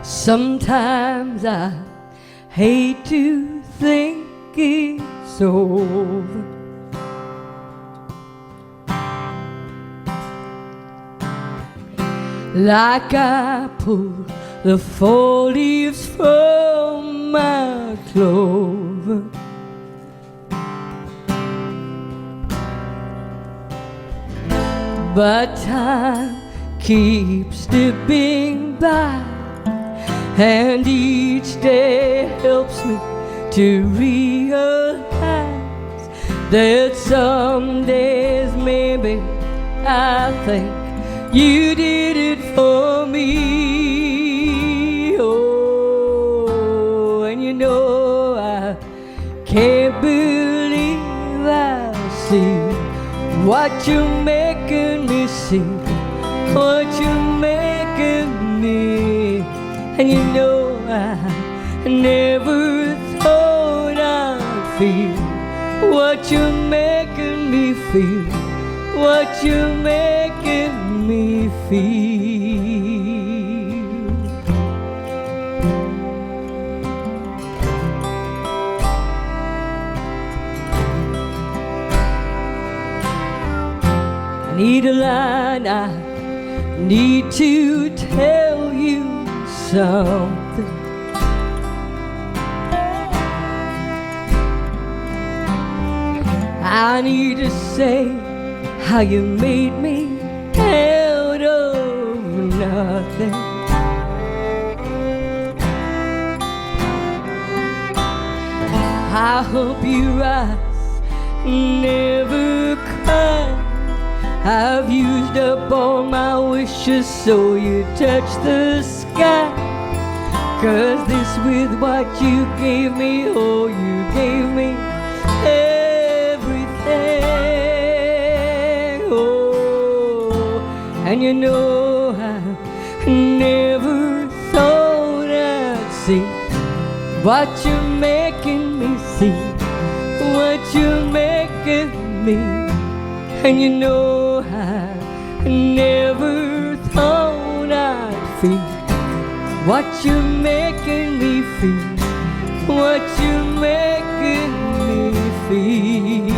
Sometimes I hate to think it's over. Like I pulled the fall leaves from my clover. But time keeps slipping by, and each day helps me to realize that some days maybe I think you did it for me. Oh, and you know I can't believe I see what you're making me see, what you're making me. And you know I never thought I'd feel what you're making me feel, what you're making me feel. I need a line, I need to tell you something. I need to say how you made me out of nothing. I hope your eyes never cry. I've used up all my wishes so you touch the sky. 'Cause this with what you gave me, oh, you gave me everything. Oh, and you know I never thought I'd see what you're making me see, what you're making me. And you know I never thought I'd feel what you're making me feel, what you're making me feel.